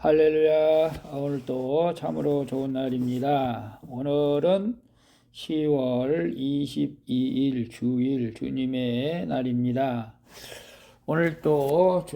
할렐루야. 오늘도 참으로 좋은 날입니다. 오늘은 10월 22일 주일 주님의 날입니다. 오늘 또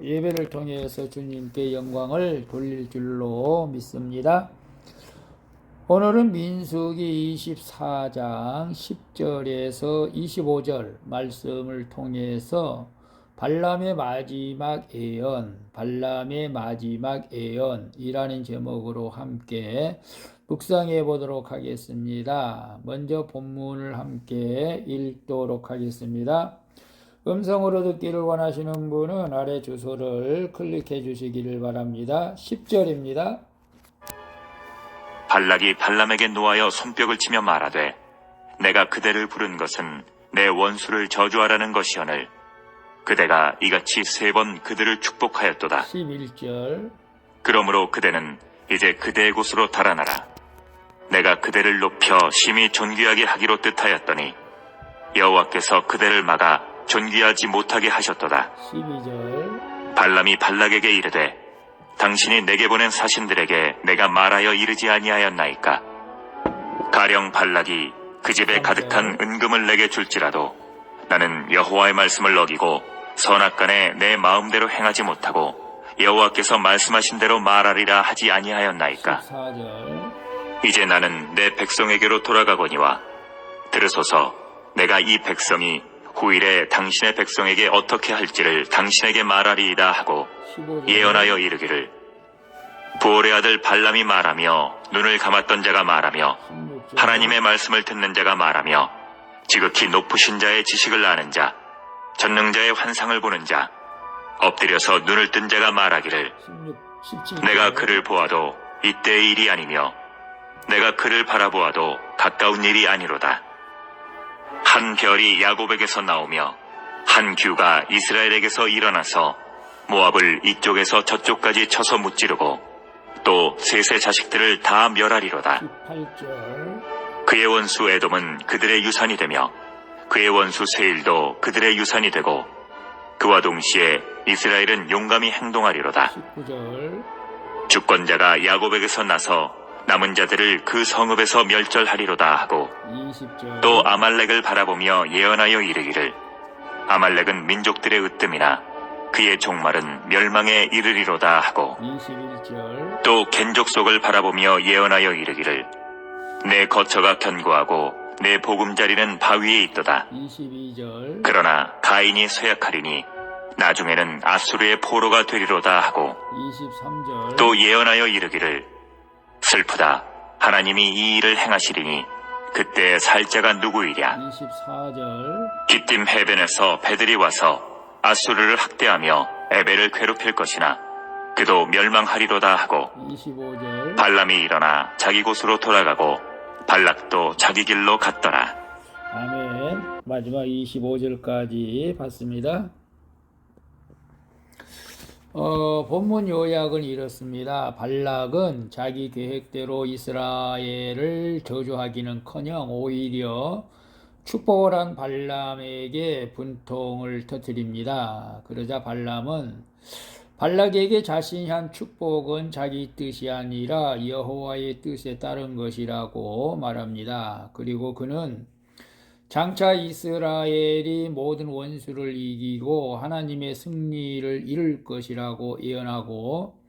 예배를 통해서 주님께 영광을 돌릴 줄로 믿습니다. 오늘은 민수기 24장 10절에서 25절 말씀을 통해서 발람의 마지막 예언이라는 제목으로 함께 묵상해 보도록 하겠습니다. 먼저 본문을 함께 읽도록 하겠습니다. 음성으로 듣기를 원하시는 분은 아래 주소를 클릭해 주시기를 바랍니다. 10절입니다. 발락이 발람에게 노하여 손뼉을 치며 말하되 내가 그대를 부른 것은 내 원수를 저주하라는 것이오늘 그대가 이같이 3번 그들을 축복하였도다. 11절 그러므로 그대는 이제 그대의 곳으로 달아나라. 내가 그대를 높여 심히 존귀하게 하기로 뜻하였더니 여호와께서 그대를 막아 존귀하지 못하게 하셨도다. 12절 발람이 발락에게 이르되 당신이 내게 보낸 사신들에게 내가 말하여 이르지 아니하였나이까. 가령 발락이 그 집에 가득한 은금을 내게 줄지라도 나는 여호와의 말씀을 어기고 선악간에 내 마음대로 행하지 못하고 여호와께서 말씀하신 대로 말하리라 하지 아니하였나이까. 14절 이제 나는 내 백성에게로 돌아가거니와 들으소서. 내가 이 백성이 후일에 당신의 백성에게 어떻게 할지를 당신에게 말하리이다 하고 15절 예언하여 이르기를 부올의 아들 발람이 말하며 눈을 감았던 자가 말하며 16절 하나님의 말씀을 듣는 자가 말하며 지극히 높으신 자의 지식을 아는 자 전능자의 환상을 보는 자 엎드려서 눈을 뜬 자가 말하기를 17절 내가 그를 보아도 이때의 일이 아니며 내가 그를 바라보아도 가까운 일이 아니로다. 한 별이 야곱에게서 나오며 한 규가 이스라엘에게서 일어나서 모압을 이쪽에서 저쪽까지 쳐서 무찌르고 또 셋의 자식들을 다 멸하리로다. 18절 그의 원수 에돔은 그들의 유산이 되며 그의 원수 세일도 그들의 유산이 되고 그와 동시에 이스라엘은 용감히 행동하리로다. 19절 주권자가 야곱에게서 나서 남은 자들을 그 성읍에서 멸절하리로다 하고 20절 또 아말렉을 바라보며 예언하여 이르기를 아말렉은 민족들의 으뜸이나 그의 종말은 멸망에 이르리로다 하고 21절 또 겐족 속을 바라보며 예언하여 이르기를 내 거처가 견고하고 내 보금자리는 바위에 있도다. 22절 그러나 가인이 쇠약하리니 나중에는 아수르의 포로가 되리로다 하고 23절 또 예언하여 이르기를 슬프다. 하나님이 이 일을 행하시리니 그때 살 자가 누구이랴. 24절 기띔 해변에서 배들이 와서 아수르를 학대하며 에벨을 괴롭힐 것이나 그도 멸망하리로다 하고 25절 발람이 일어나 자기 곳으로 돌아가고 발락도 자기 길로 갔더라. 아멘. 마지막 25절까지 봤습니다. 본문 요약은 이렇습니다. 발락은 자기 계획대로 이스라엘을 저주하기는커녕 오히려 축복을 한 발람에게 분통을 터뜨립니다. 그러자 발람은 발락에게 자신이 한 축복은 자기 뜻이 아니라 여호와의 뜻에 따른 것이라고 말합니다. 그리고 그는 장차 이스라엘이 모든 원수를 이기고 하나님의 승리를 이룰 것이라고 예언하고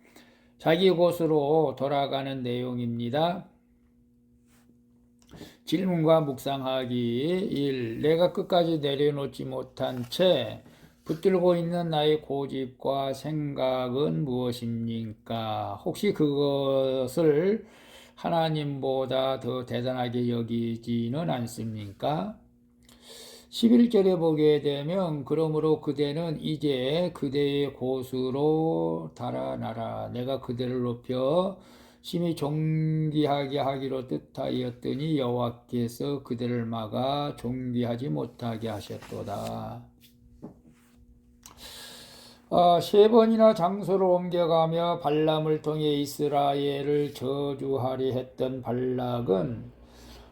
자기 곳으로 돌아가는 내용입니다. 질문과 묵상하기 1. 내가 끝까지 내려놓지 못한 채 붙들고 있는 나의 고집과 생각은 무엇입니까? 혹시 그것을 하나님보다 더 대단하게 여기지는 않습니까? 11절에 보게 되면 그러므로 그대는 이제 그대의 곳으로 달아나라. 내가 그대를 높여 심히 존귀하게 하기로 뜻하였더니 여호와께서 그대를 막아 존귀하지 못하게 하셨도다. 3번이나 장소를 옮겨가며 발람을 통해 이스라엘을 저주하려 했던 발락은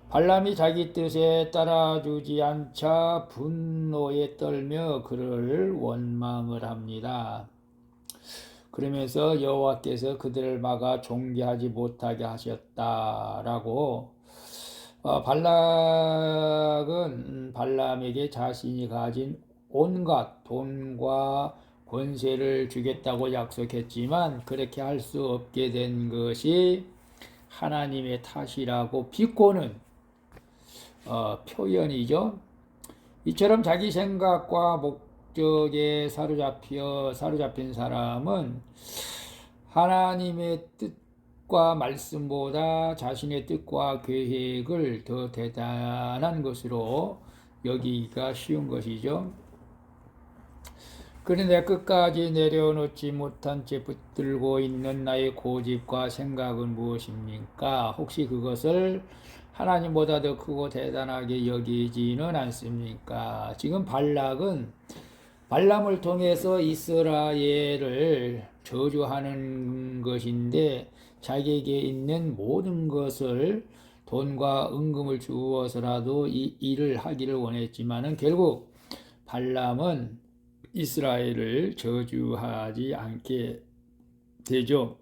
발람이 자기 뜻에 따라주지 않자 분노에 떨며 그를 원망을 합니다. 그러면서 여호와께서 그들을 막아 종기하지 못하게 하셨다라고. 발락은 발람에게 자신이 가진 온갖 돈과 권세를 주겠다고 약속했지만 그렇게 할 수 없게 된 것이 하나님의 탓이라고 비꼬는 표현이죠. 이처럼 자기 생각과 목적에 사로잡힌 사람은 하나님의 뜻과 말씀보다 자신의 뜻과 계획을 더 대단한 것으로 여기기가 쉬운 것이죠. 그런데 끝까지 내려놓지 못한 채 붙들고 있는 나의 고집과 생각은 무엇입니까? 혹시 그것을 하나님보다 더 크고 대단하게 여기지는 않습니까? 지금 발락은 발람을 통해서 이스라엘을 저주하는 것인데 자기에게 있는 모든 것을 돈과 은금을 주어서라도 이 일을 하기를 원했지만은 결국 발람은 이스라엘을 저주하지 않게 되죠.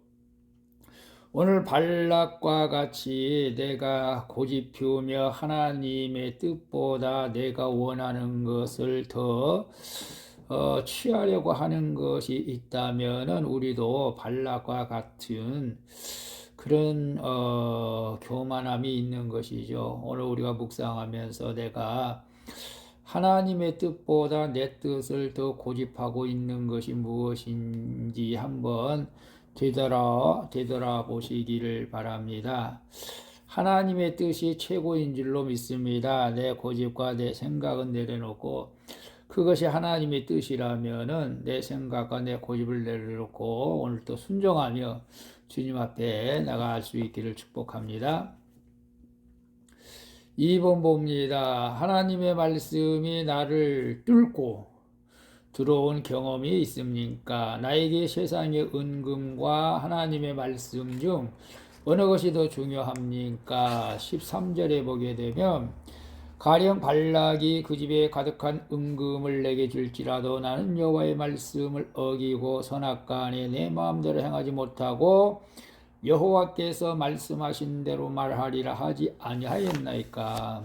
오늘 발락과 같이 내가 고집 피우며 하나님의 뜻보다 내가 원하는 것을 더 취하려고 하는 것이 있다면은 우리도 발락과 같은 그런 교만함이 있는 것이죠. 오늘 우리가 묵상하면서 내가 하나님의 뜻보다 내 뜻을 더 고집하고 있는 것이 무엇인지 한번 되돌아보시기를 바랍니다. 하나님의 뜻이 최고인 줄로 믿습니다. 내 고집과 내 생각은 내려놓고 그것이 하나님의 뜻이라면은 내 생각과 내 고집을 내려놓고 오늘도 순종하며 주님 앞에 나갈 수 있기를 축복합니다. 2번 봅니다. 하나님의 말씀이 나를 뚫고 들어온 경험이 있습니까? 나에게 세상의 은금과 하나님의 말씀 중 어느 것이 더 중요합니까? 13절에 보게 되면 가령 발락이 그 집에 가득한 은금을 내게 줄지라도 나는 여호와의 말씀을 어기고 선악간에 내 마음대로 행하지 못하고 여호와께서 말씀하신 대로 말하리라 하지 아니하였나이까.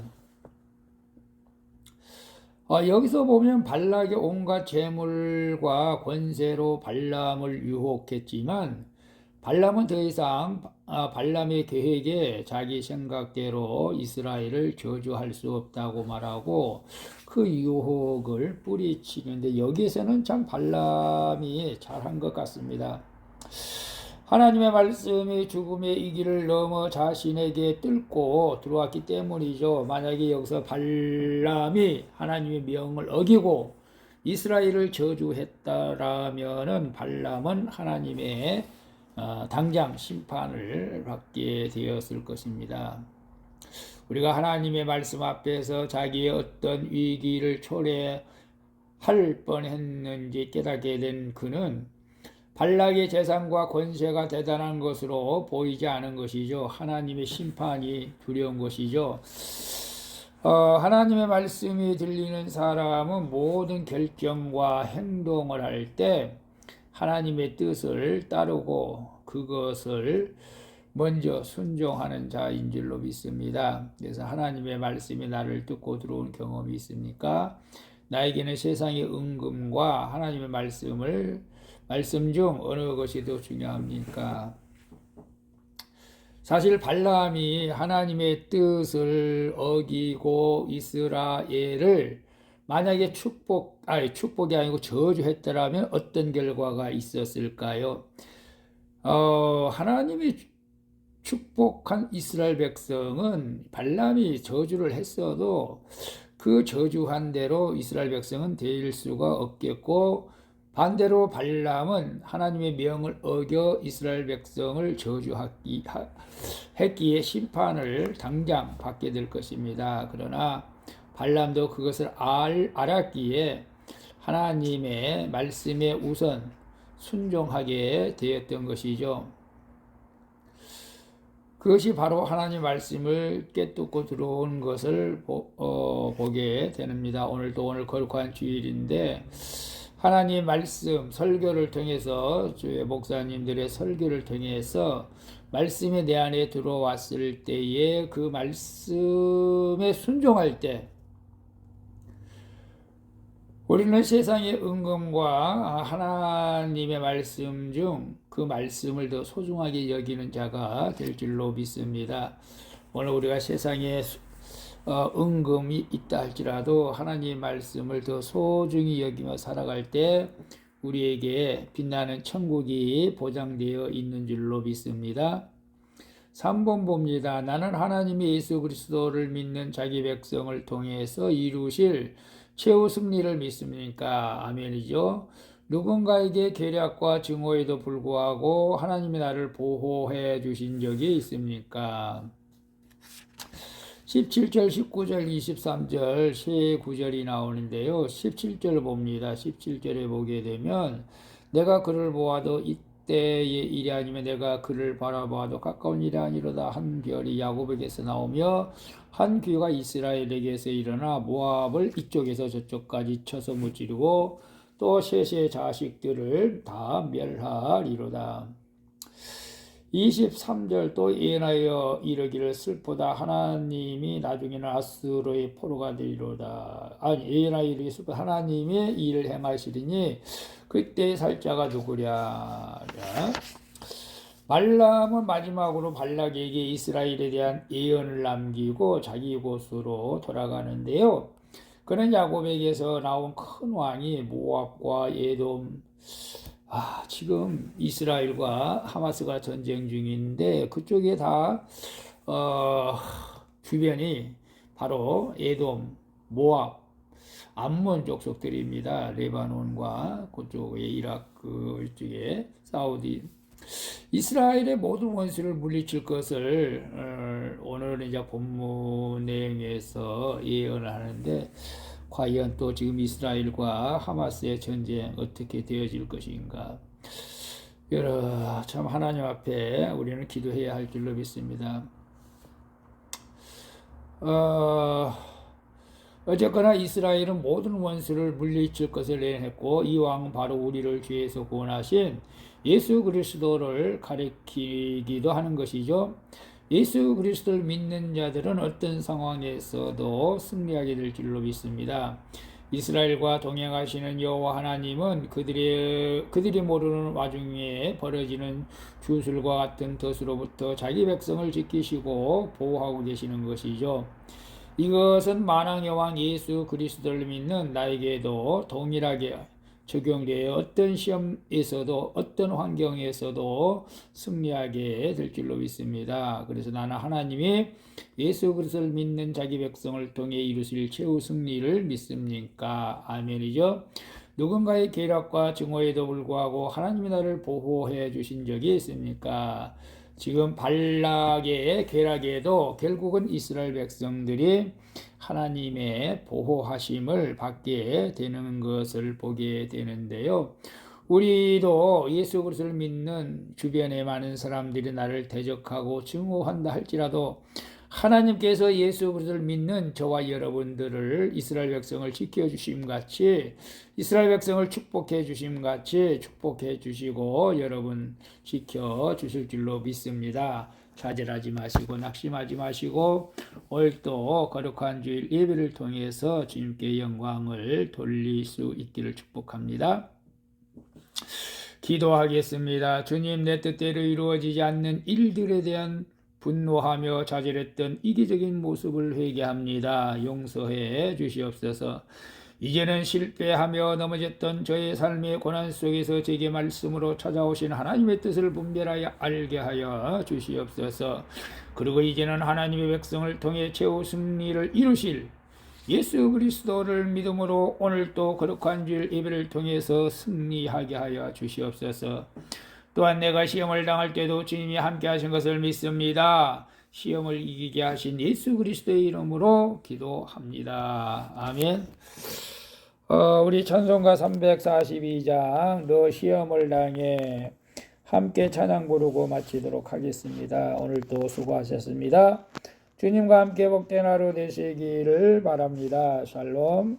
여기서 보면 발락의 온갖 재물과 권세로 발람을 유혹했지만 발람은 더 이상 발람의 계획에 자기 생각대로 이스라엘을 저주할 수 없다고 말하고 그 유혹을 뿌리치는데 여기서는 참 발람이 잘한 것 같습니다. 하나님의 말씀이 죽음의 이 길을 넘어 자신에게 뚫고 들어왔기 때문이죠. 만약에 여기서 발람이 하나님의 명을 어기고 이스라엘을 저주했다라면은 발람은 하나님의 당장 심판을 받게 되었을 것입니다. 우리가 하나님의 말씀 앞에서 자기의 어떤 위기를 초래할 뻔했는지 깨닫게 된 그는 발락의 재산과 권세가 대단한 것으로 보이지 않은 것이죠. 하나님의 심판이 두려운 것이죠. 하나님의 말씀이 들리는 사람은 모든 결정과 행동을 할 때 하나님의 뜻을 따르고 그것을 먼저 순종하는 자인 줄로 믿습니다. 그래서 하나님의 말씀이 나를 듣고 들어온 경험이 있습니까? 나에게는 세상의 은금과 하나님의 말씀 중 어느 것이 더 중요합니까? 사실 발람이 하나님의 뜻을 어기고 이스라엘을 만약에 축복이 아니고 저주했더라면 어떤 결과가 있었을까요? 하나님이 축복한 이스라엘 백성은 발람이 저주를 했어도 그 저주한 대로 이스라엘 백성은 될 수가 없겠고 반대로 발람은 하나님의 명을 어겨 이스라엘 백성을 저주했기에 심판을 당장 받게 될 것입니다. 그러나 발람도 그것을 알았기에 하나님의 말씀에 우선 순종하게 되었던 것이죠. 그것이 바로 하나님의 말씀을 깨닫고 들어온 것을 보게 됩니다. 오늘 거룩한 주일인데 하나님 말씀 설교를 통해서 주의 목사님들의 설교를 통해서 말씀이 내 안에 들어왔을 때에 그 말씀에 순종할 때 우리는 세상의 은금과 하나님의 말씀 중 그 말씀을 더 소중하게 여기는 자가 될 줄로 믿습니다. 오늘 우리가 세상에 은금이 있다 할지라도 하나님 말씀을 더 소중히 여기며 살아갈 때 우리에게 빛나는 천국이 보장되어 있는 줄로 믿습니다. 3번 봅니다. 나는 하나님이 예수 그리스도를 믿는 자기 백성을 통해서 이루실 최후 승리를 믿습니까? 아멘이죠. 누군가에게 계략과 증오에도 불구하고 하나님이 나를 보호해 주신 적이 있습니까? 17절, 19절, 23절 세 구절이 나오는데요. 17절 봅니다. 17절에 보게 되면 내가 그를 보아도 이때의 일이 아니면 내가 그를 바라보아도 가까운 일이 아니로다. 한 별이 야곱에게서 나오며 한 귀가 이스라엘에게서 일어나 모압을 이쪽에서 저쪽까지 쳐서 무찌르고 또 셋의 자식들을 다 멸하리로다. 23절 또 예언하여 이르기를 슬프다 하나님이 나중에는 아수르의 포로가 되리로다. 아니 예언하여 이르기를 슬프다 하나님이 일을 행하시리니 그때 살 자가 누구랴. 발람은 마지막으로 발락에게 이스라엘에 대한 예언을 남기고 자기 곳으로 돌아가는데요. 그는 야곱에게서 나온 큰 왕이 모압과 에돔, 지금 이스라엘과 하마스가 전쟁 중인데 그쪽에 다 주변이 바로 에돔, 모압, 암몬 족속들입니다. 레바논과 그쪽에 이라크 쪽에 사우디 이스라엘의 모든 원수를 물리칠 것을 오늘 이제 본문 내용에서 예언을 하는데 과연 또 지금 이스라엘과 하마스의 전쟁 어떻게 되어질 것인가? 참 하나님 앞에 우리는 기도해야 할 줄로 믿습니다. 어쨌거나 이스라엘은 모든 원수를 물리칠 것을 예언했고 이 왕은 바로 우리를 죄에서 구원하신 예수 그리스도를 가리키기도 하는 것이죠. 예수 그리스도를 믿는 자들은 어떤 상황에서도 승리하게 될 줄로 믿습니다. 이스라엘과 동행하시는 여호와 하나님은 그들이 모르는 와중에 벌어지는 주술과 같은 덫으로부터 자기 백성을 지키시고 보호하고 계시는 것이죠. 이것은 만왕의 왕 예수 그리스도를 믿는 나에게도 동일하게 적용되어 어떤 시험에서도 어떤 환경에서도 승리하게 될 줄로 믿습니다. 그래서 나는 하나님이 예수 그리스도를 믿는 자기 백성을 통해 이루실 최후 승리를 믿습니까? 아멘이죠. 누군가의 계략과 증오에도 불구하고 하나님이 나를 보호해 주신 적이 있습니까? 지금 발락의 계략에도 결국은 이스라엘 백성들이 하나님의 보호하심을 받게 되는 것을 보게 되는데요. 우리도 예수 그리스도를 믿는 주변에 많은 사람들이 나를 대적하고 증오한다 할지라도 하나님께서 예수 그리스도를 믿는 저와 여러분들을 이스라엘 백성을 지켜주심 같이 이스라엘 백성을 축복해 주심 같이 축복해 주시고 여러분 지켜주실 줄로 믿습니다. 좌절하지 마시고 낙심하지 마시고 오늘도 거룩한 주일 예배를 통해서 주님께 영광을 돌릴 수 있기를 축복합니다. 기도하겠습니다. 주님, 내 뜻대로 이루어지지 않는 일들에 대한 분노하며 좌절했던 이기적인 모습을 회개합니다. 용서해 주시옵소서. 이제는 실패하며 넘어졌던 저의 삶의 고난 속에서 제게 말씀으로 찾아오신 하나님의 뜻을 분별하여 알게 하여 주시옵소서. 그리고 이제는 하나님의 백성을 통해 최후 승리를 이루실 예수 그리스도를 믿음으로 오늘도 거룩한 주일 예배를 통해서 승리하게 하여 주시옵소서. 또한 내가 시험을 당할 때도 주님이 함께 하신 것을 믿습니다. 시험을 이기게 하신 예수 그리스도의 이름으로 기도합니다. 아멘. 우리 찬송가 342장 너 시험을 당해 함께 찬양 부르고 마치도록 하겠습니다. 오늘도 수고하셨습니다. 주님과 함께 복된 하루 되시기를 바랍니다. 샬롬.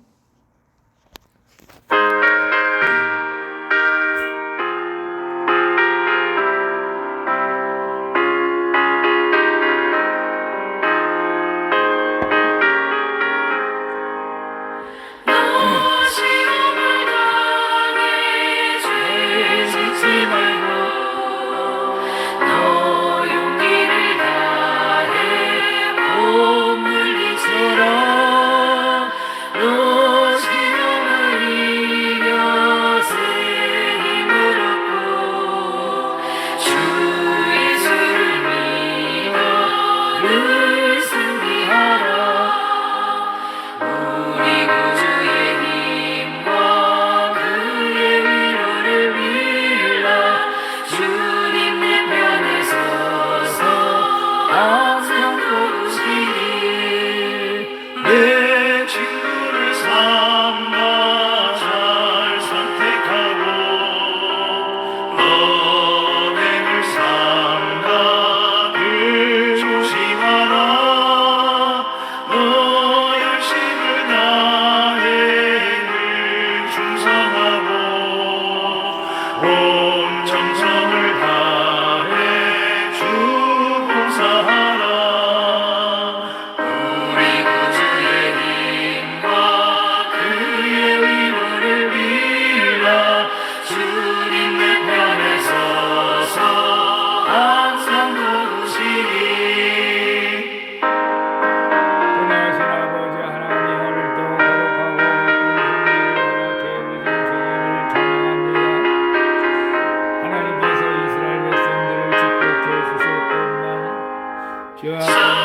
주와